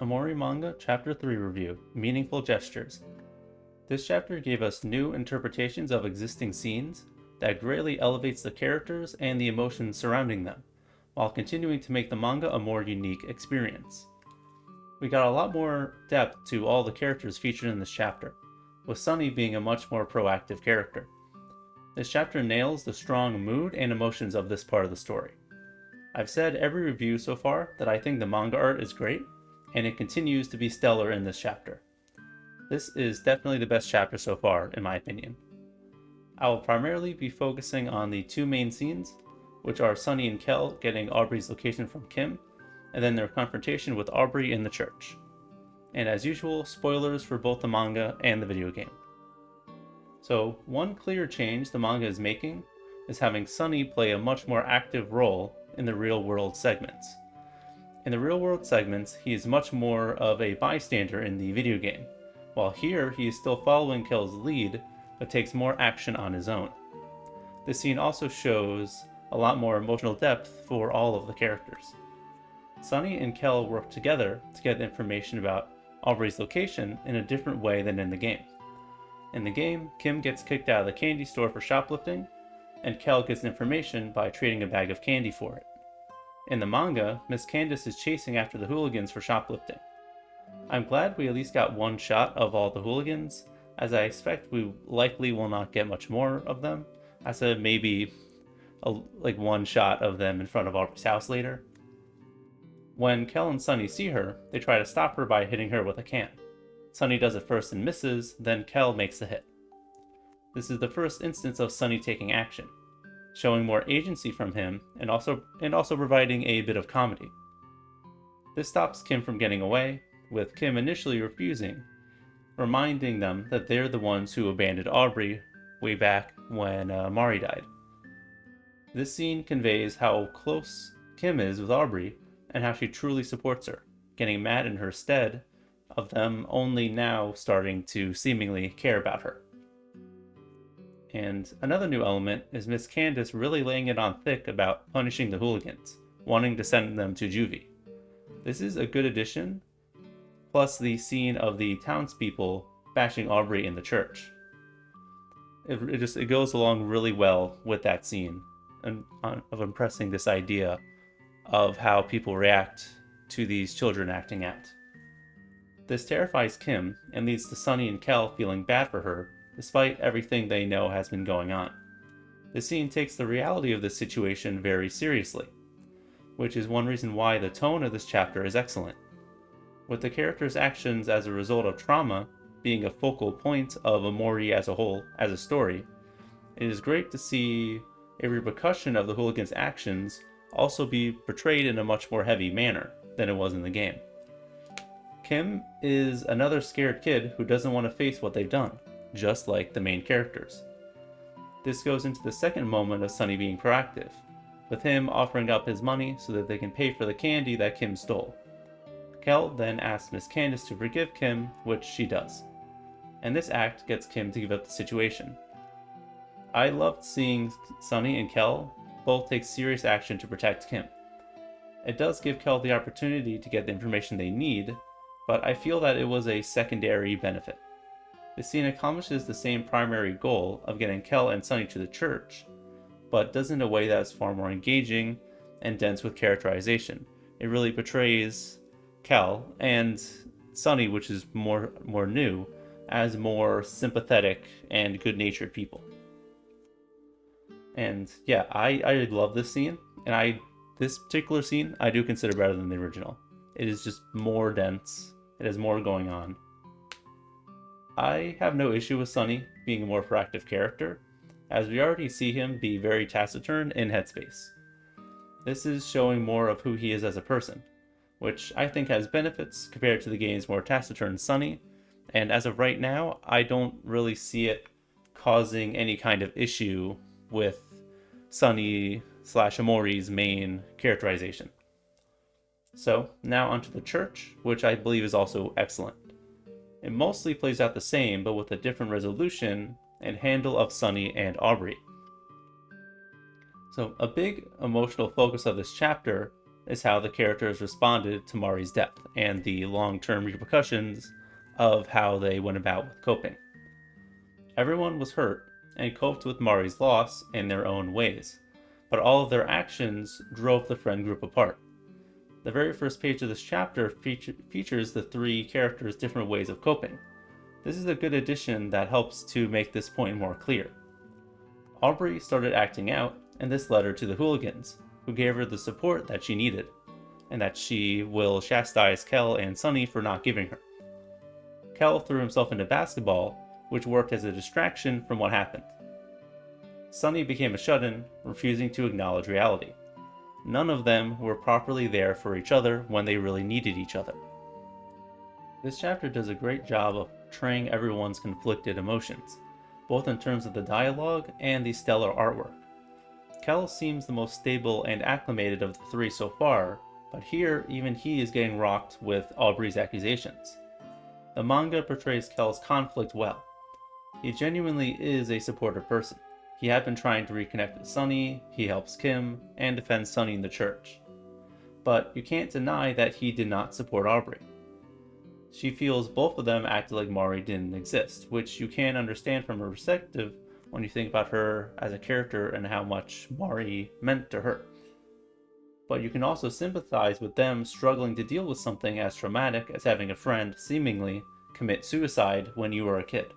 Omori Manga Chapter 3 Review, Meaningful Gestures. This chapter gave us new interpretations of existing scenes that greatly elevates the characters and the emotions surrounding them, while continuing to make the manga a more unique experience. We got a lot more depth to all the characters featured in this chapter, with Sunny being a much more proactive character. This chapter nails the strong mood and emotions of this part of the story. I've said every review so far that I think the manga art is great, and it continues to be stellar in this chapter. This is definitely the best chapter so far, in my opinion. I will primarily be focusing on the two main scenes, which are Sunny and Kel getting Aubrey's location from Kim, and then their confrontation with Aubrey in the church. And as usual, spoilers for both the manga and the video game. So, one clear change the manga is making is having Sunny play a much more active role in the real-world segments. In the real-world segments, he is much more of a bystander in the video game, while here he is still following Kel's lead, but takes more action on his own. This scene also shows a lot more emotional depth for all of the characters. Sunny and Kel work together to get information about Aubrey's location in a different way than in the game. In the game, Kim gets kicked out of the candy store for shoplifting, and Kel gets information by trading a bag of candy for it. In the manga, Miss Candace is chasing after the hooligans for shoplifting. I'm glad we at least got one shot of all the hooligans, as I expect we likely will not get much more of them. I said maybe one shot of them in front of Aubrey's house later. When Kel and Sunny see her, they try to stop her by hitting her with a can. Sunny does it first and misses, then Kel makes the hit. This is the first instance of Sunny taking action, showing more agency from him and also providing a bit of comedy. This stops Kim from getting away, with Kim initially refusing, reminding them that they're the ones who abandoned Aubrey way back when Mari died. This scene conveys how close Kim is with Aubrey and how she truly supports her, getting mad in her stead of them only now starting to seemingly care about her. And another new element is Miss Candace really laying it on thick about punishing the hooligans, wanting to send them to juvie. This is a good addition, plus the scene of the townspeople bashing Aubrey in the church. It goes along really well with that scene of impressing this idea of how people react to these children acting out. This terrifies Kim and leads to Sunny and Kel feeling bad for her despite everything they know has been going on. The scene takes the reality of this situation very seriously, which is one reason why the tone of this chapter is excellent. With the characters' actions as a result of trauma being a focal point of Omori as a whole, as a story, it is great to see a repercussion of the hooligans' actions also be portrayed in a much more heavy manner than it was in the game. Kim is another scared kid who doesn't want to face what they've done, just like the main characters. This goes into the second moment of Sunny being proactive, with him offering up his money so that they can pay for the candy that Kim stole. Kel then asks Miss Candace to forgive Kim, which she does. And this act gets Kim to give up the situation. I loved seeing Sunny and Kel both take serious action to protect Kim. It does give Kel the opportunity to get the information they need, but I feel that it was a secondary benefit. The scene accomplishes the same primary goal of getting Kel and Sunny to the church, but does it in a way that is far more engaging and dense with characterization. It really portrays Kel and Sunny, which is more new, as more sympathetic and good-natured people. And yeah, I love this scene, and this particular scene I do consider better than the original. It is just more dense. It has more going on. I have no issue with Sunny being a more proactive character, as we already see him be very taciturn in Headspace. This is showing more of who he is as a person, which I think has benefits compared to the game's more taciturn Sunny, and as of right now, I don't really see it causing any kind of issue with Sunny/Omori's main characterization. So, now onto the church, which I believe is also excellent. It mostly plays out the same, but with a different resolution and handle of Sunny and Aubrey. So, a big emotional focus of this chapter is how the characters responded to Mari's death and the long-term repercussions of how they went about with coping. Everyone was hurt and coped with Mari's loss in their own ways, but all of their actions drove the friend group apart. The very first page of this chapter features the three characters' different ways of coping. This is a good addition that helps to make this point more clear. Aubrey started acting out, and this led her to the hooligans, who gave her the support that she needed, and that she will chastise Kel and Sunny for not giving her. Kel threw himself into basketball, which worked as a distraction from what happened. Sunny became a shut-in, refusing to acknowledge reality. None of them were properly there for each other when they really needed each other. This chapter does a great job of portraying everyone's conflicted emotions, both in terms of the dialogue and the stellar artwork. Kel seems the most stable and acclimated of the three so far, but here even he is getting rocked with Aubrey's accusations. The manga portrays Kel's conflict well. He genuinely is a supportive person. He had been trying to reconnect with Sunny, he helps Kim, and defends Sunny in the church. But you can't deny that he did not support Aubrey. She feels both of them acted like Mari didn't exist, which you can understand from her perspective when you think about her as a character and how much Mari meant to her. But you can also sympathize with them struggling to deal with something as traumatic as having a friend seemingly commit suicide when you were a kid.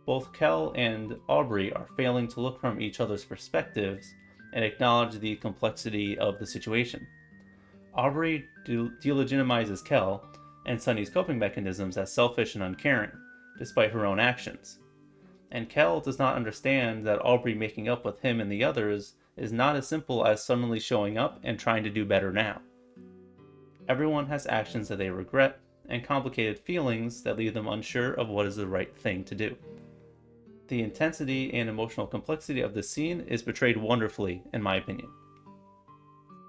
Both Kel and Aubrey are failing to look from each other's perspectives and acknowledge the complexity of the situation. Aubrey delegitimizes Kel and Sunny's coping mechanisms as selfish and uncaring, despite her own actions. And Kel does not understand that Aubrey making up with him and the others is not as simple as suddenly showing up and trying to do better now. Everyone has actions that they regret and complicated feelings that leave them unsure of what is the right thing to do. The intensity and emotional complexity of this scene is portrayed wonderfully, in my opinion.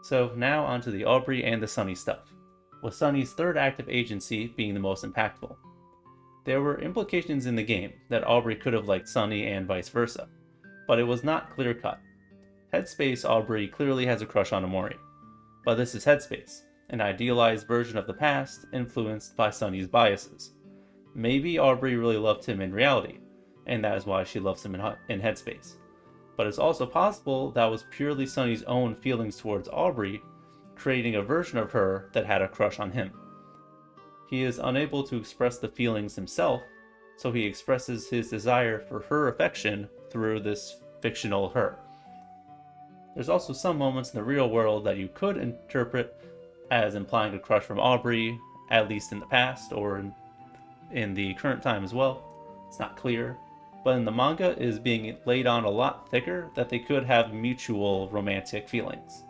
So now onto the Aubrey and the Sunny stuff, with Sunny's third act of agency being the most impactful. There were implications in the game that Aubrey could have liked Sunny and vice versa, but it was not clear-cut. Headspace Aubrey clearly has a crush on Omori, but this is Headspace, an idealized version of the past influenced by Sunny's biases. Maybe Aubrey really loved him in reality, and that is why she loves him in Headspace. But it's also possible that was purely Sunny's own feelings towards Aubrey, creating a version of her that had a crush on him. He is unable to express the feelings himself, so he expresses his desire for her affection through this fictional her. There's also some moments in the real world that you could interpret as implying a crush from Aubrey, at least in the past, or in the current time as well. It's not clear. But in the manga, it is being laid on a lot thicker that they could have mutual romantic feelings.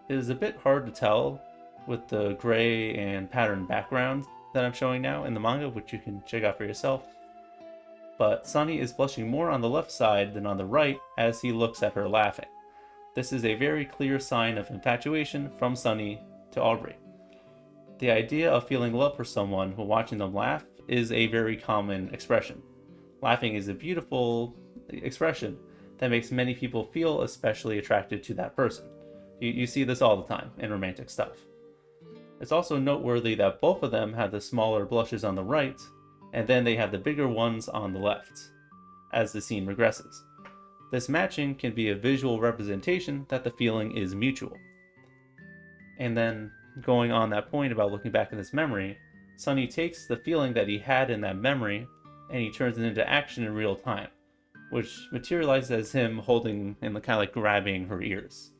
It is a bit hard to tell with the gray and patterned background that I'm showing now in the manga, which you can check out for yourself. But Sunny is blushing more on the left side than on the right as he looks at her laughing. This is a very clear sign of infatuation from Sunny to Aubrey. The idea of feeling love for someone when watching them laugh is a very common expression. Laughing is a beautiful expression that makes many people feel especially attracted to that person. You see this all the time in romantic stuff. It's also noteworthy that both of them have the smaller blushes on the right, and then they have the bigger ones on the left, as the scene regresses. This matching can be a visual representation that the feeling is mutual. And then, going on that point about looking back in this memory, Sunny takes the feeling that he had in that memory and he turns it into action in real time, which materializes as him holding and kind of like grabbing her ears.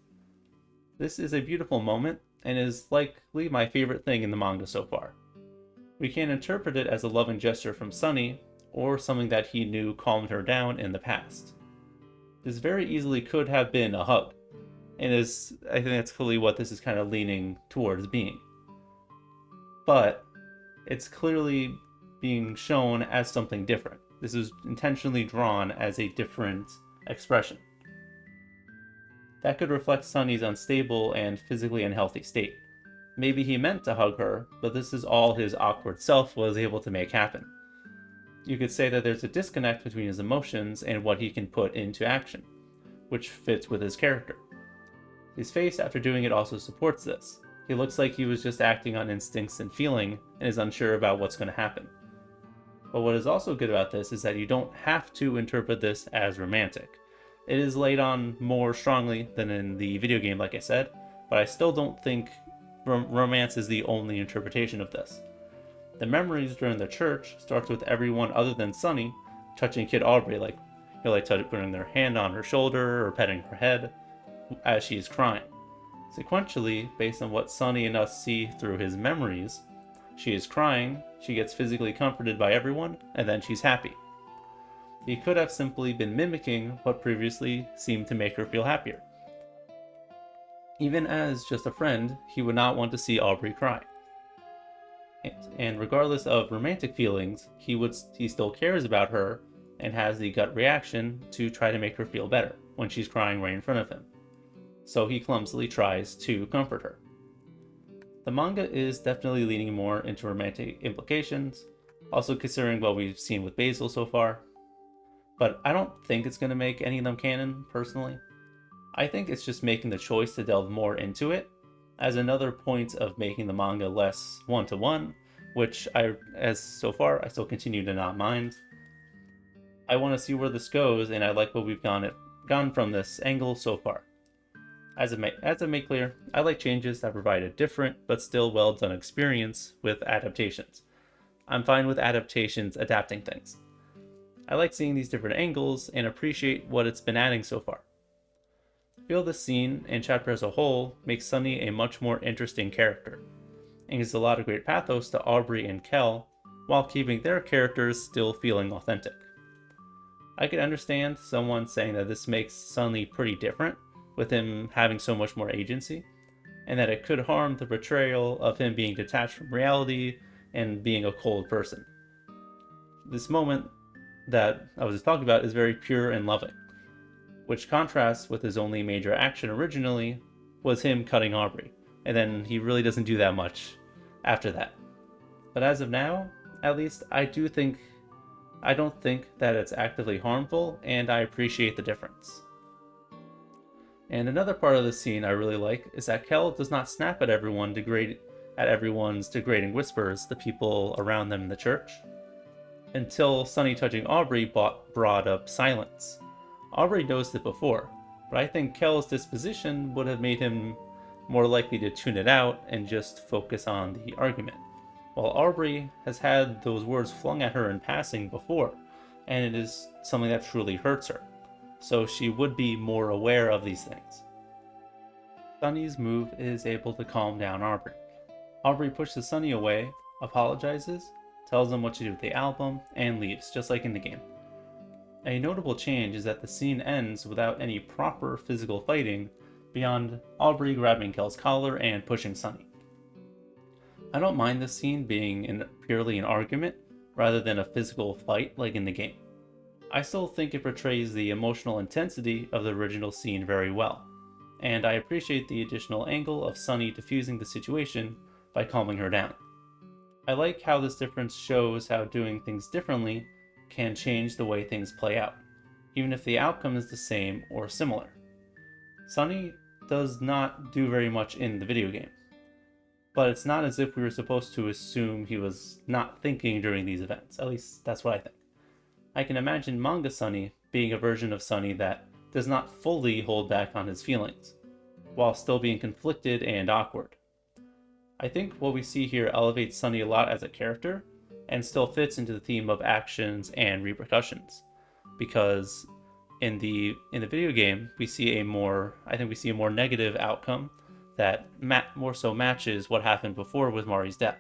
This is a beautiful moment and is likely my favorite thing in the manga so far. We can interpret it as a loving gesture from Sunny, or something that he knew calmed her down in the past. This very easily could have been a hug, and I think that's clearly what this is kind of leaning towards being. But it's clearly being shown as something different. This is intentionally drawn as a different expression. That could reflect Sunny's unstable and physically unhealthy state. Maybe he meant to hug her, but this is all his awkward self was able to make happen. You could say that there's a disconnect between his emotions and what he can put into action, which fits with his character. His face after doing it also supports this. He looks like he was just acting on instincts and feeling and is unsure about what's going to happen. But what is also good about this is that you don't have to interpret this as romantic. It is laid on more strongly than in the video game, like I said, but I still don't think romance is the only interpretation of this. The memories during the church starts with everyone other than Sunny touching Kid Aubrey, like putting their hand on her shoulder or petting her head as she is crying. Sequentially, based on what Sunny and us see through his memories, she is crying, she gets physically comforted by everyone, and then she's happy. He could have simply been mimicking what previously seemed to make her feel happier. Even as just a friend, he would not want to see Aubrey cry. And regardless of romantic feelings, he still cares about her and has the gut reaction to try to make her feel better when she's crying right in front of him. So he clumsily tries to comfort her. The manga is definitely leaning more into romantic implications, also considering what we've seen with Basil so far. But I don't think it's going to make any of them canon, personally. I think it's just making the choice to delve more into it as another point of making the manga less one-to-one, which so far I still continue to not mind. I want to see where this goes, and I like what we've gone from this angle so far. As I make clear, I like changes that provide a different but still well done experience with adaptations. I'm fine with adaptations adapting things. I like seeing these different angles and appreciate what it's been adding so far. I feel this scene and chapter as a whole makes Sunny a much more interesting character, and gives a lot of great pathos to Aubrey and Kel while keeping their characters still feeling authentic. I could understand someone saying that this makes Sunny pretty different, with him having so much more agency, and that it could harm the portrayal of him being detached from reality and being a cold person. This moment that I was just talking about is very pure and loving, which contrasts with his only major action originally was him cutting Aubrey, and then he really doesn't do that much after that. But as of now, at least, I don't think that it's actively harmful, and I appreciate the difference. And another part of the scene I really like is that Kel does not snap at everyone's degrading whispers, the people around them in the church, until Sunny touching Aubrey brought up silence. Aubrey noticed it before, but I think Kel's disposition would have made him more likely to tune it out and just focus on the argument, while Aubrey has had those words flung at her in passing before, and it is something that truly hurts her, so she would be more aware of these things. Sunny's move is able to calm down Aubrey. Aubrey pushes Sunny away, apologizes, tells him what to do with the album, and leaves, just like in the game. A notable change is that the scene ends without any proper physical fighting beyond Aubrey grabbing Kel's collar and pushing Sunny. I don't mind this scene being purely an argument rather than a physical fight like in the game. I still think it portrays the emotional intensity of the original scene very well, and I appreciate the additional angle of Sunny diffusing the situation by calming her down. I like how this difference shows how doing things differently can change the way things play out, even if the outcome is the same or similar. Sunny does not do very much in the video game, but it's not as if we were supposed to assume he was not thinking during these events. At least that's what I think. I can imagine manga Sunny being a version of Sunny that does not fully hold back on his feelings, while still being conflicted and awkward. I think what we see here elevates Sunny a lot as a character, and still fits into the theme of actions and repercussions, because in the video game we see a more negative outcome that more so matches what happened before with Mari's death.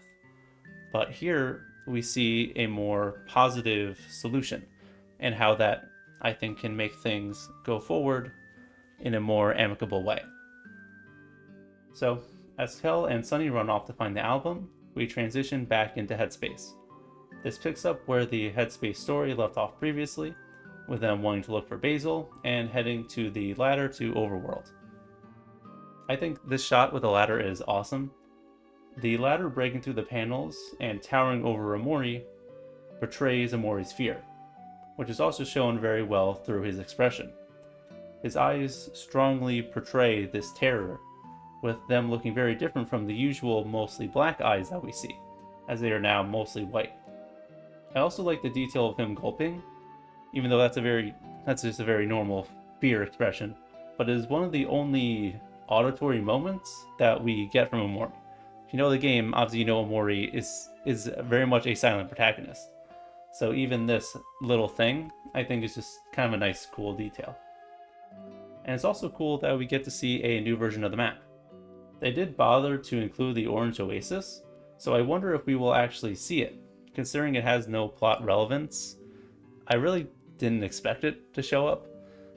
But here we see a more positive solution, and how that, I think, can make things go forward in a more amicable way. So, as Kel and Sunny run off to find the album, we transition back into Headspace. This picks up where the Headspace story left off previously, with them wanting to look for Basil and heading to the ladder to Overworld. I think this shot with the ladder is awesome. The ladder breaking through the panels and towering over Omori portrays Omori's fear, which is also shown very well through his expression. His eyes strongly portray this terror, with them looking very different from the usual mostly black eyes that we see, as they are now mostly white. I also like the detail of him gulping, even though that's just a very normal fear expression, but it is one of the only auditory moments that we get from Omori. If you know the game, obviously you know Omori is very much a silent protagonist. So even this little thing, I think, is just kind of a nice, cool detail. And it's also cool that we get to see a new version of the map. They did bother to include the orange oasis, so I wonder if we will actually see it. Considering it has no plot relevance, I really didn't expect it to show up,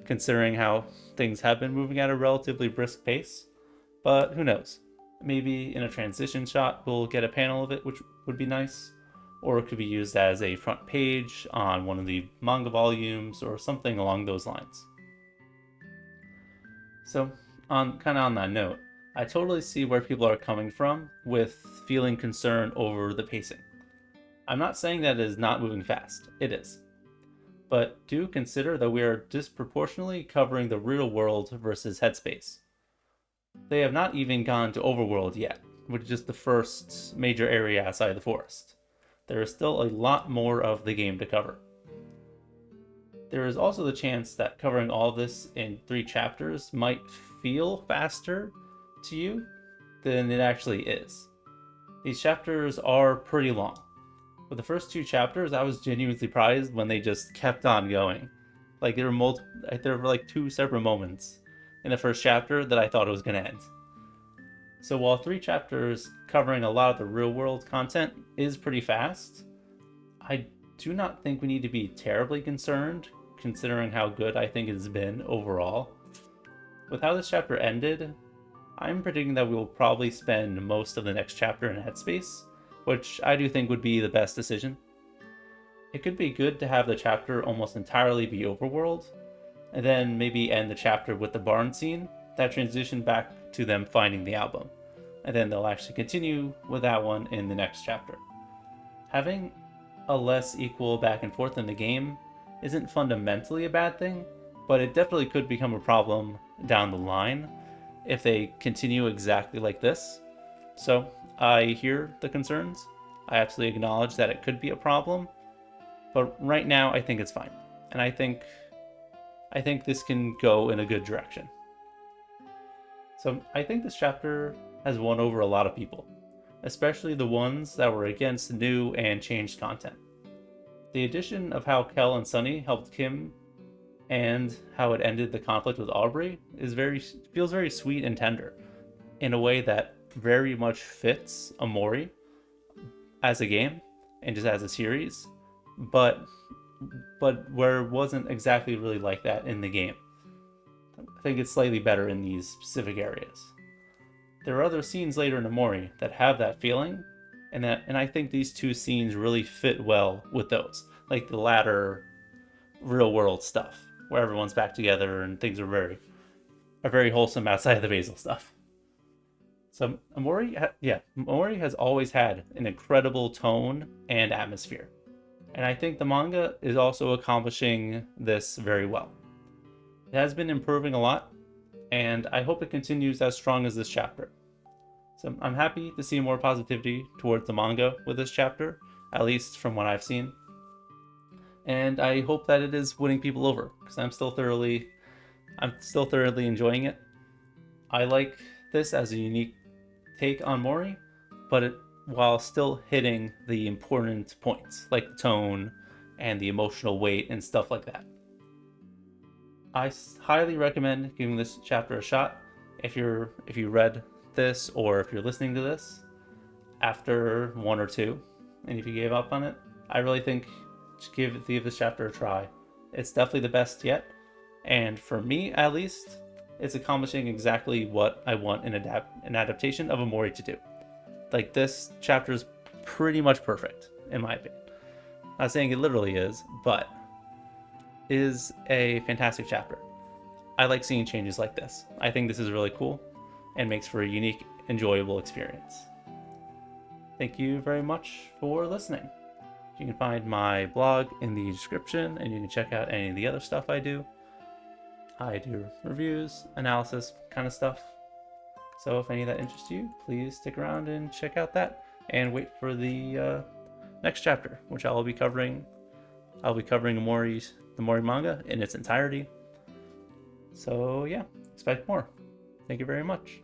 considering how things have been moving at a relatively brisk pace. But who knows? Maybe in a transition shot we'll get a panel of it, which would be nice. Or it could be used as a front page on one of the manga volumes or something along those lines. So, on that note, I totally see where people are coming from with feeling concerned over the pacing. I'm not saying that it is not moving fast, it is. But do consider that we are disproportionately covering the real world versus Headspace. They have not even gone to Overworld yet, which is just the first major area outside the forest. There is still a lot more of the game to cover. There is also the chance that covering all this in 3 chapters might feel faster to you than it actually is. These chapters are pretty long. With the first 2 chapters, I was genuinely surprised when they just kept on going. Like there were like 2 separate moments in the first chapter that I thought it was going to end. So while 3 chapters covering a lot of the real world content is pretty fast, I do not think we need to be terribly concerned considering how good I think it's been overall. With how this chapter ended, I'm predicting that we will probably spend most of the next chapter in Headspace, which I do think would be the best decision. It could be good to have the chapter almost entirely be overworld, and then maybe end the chapter with the barn scene that transition back to them finding the album, and then they'll actually continue with that one in the next chapter. Having a less equal back and forth in the game isn't fundamentally a bad thing, but it definitely could become a problem down the line if they continue exactly like this. So I hear the concerns. I absolutely acknowledge that it could be a problem, but right now I think it's fine, and I think this can go in a good direction. So I think this chapter has won over a lot of people, especially the ones that were against new and changed content. The addition of how Kel and Sunny helped Kim and how it ended the conflict with Aubrey feels very sweet and tender in a way that very much fits Omori as a game and just as a series, but where it wasn't exactly really like that in the game. I think it's slightly better in these specific areas. There are other scenes later in Omori that have that feeling, and I think these 2 scenes really fit well with those, like the latter real world stuff where everyone's back together and things are very wholesome outside of the basil stuff. So Omori has always had an incredible tone and atmosphere, and I think the manga is also accomplishing this very well. It has been improving a lot, and I hope it continues as strong as this chapter. So I'm happy to see more positivity towards the manga with this chapter, at least from what I've seen. And I hope that it is winning people over, because I'm still thoroughly enjoying it. I like this as a unique take on Mori, but while still hitting the important points, like the tone and the emotional weight and stuff like that. I highly recommend giving this chapter a shot if you read this or if you're listening to this after 1 or 2, and if you gave up on it, I really think give this chapter a try. It's definitely the best yet, and for me at least, it's accomplishing exactly what I want an adaptation of Omori to do. Like, this chapter is pretty much perfect in my opinion. Not saying it literally is, but is a fantastic chapter. I like seeing changes like this. I think this is really cool and makes for a unique, enjoyable experience. Thank you very much for listening. You can find my blog in the description, and you can check out any of the other stuff I do. I do reviews, analysis kind of stuff. So if any of that interests you, please stick around and check out that, and wait for the next chapter, which I'll be covering. I'll be covering the Omori manga in its entirety. So yeah, expect more. Thank you very much.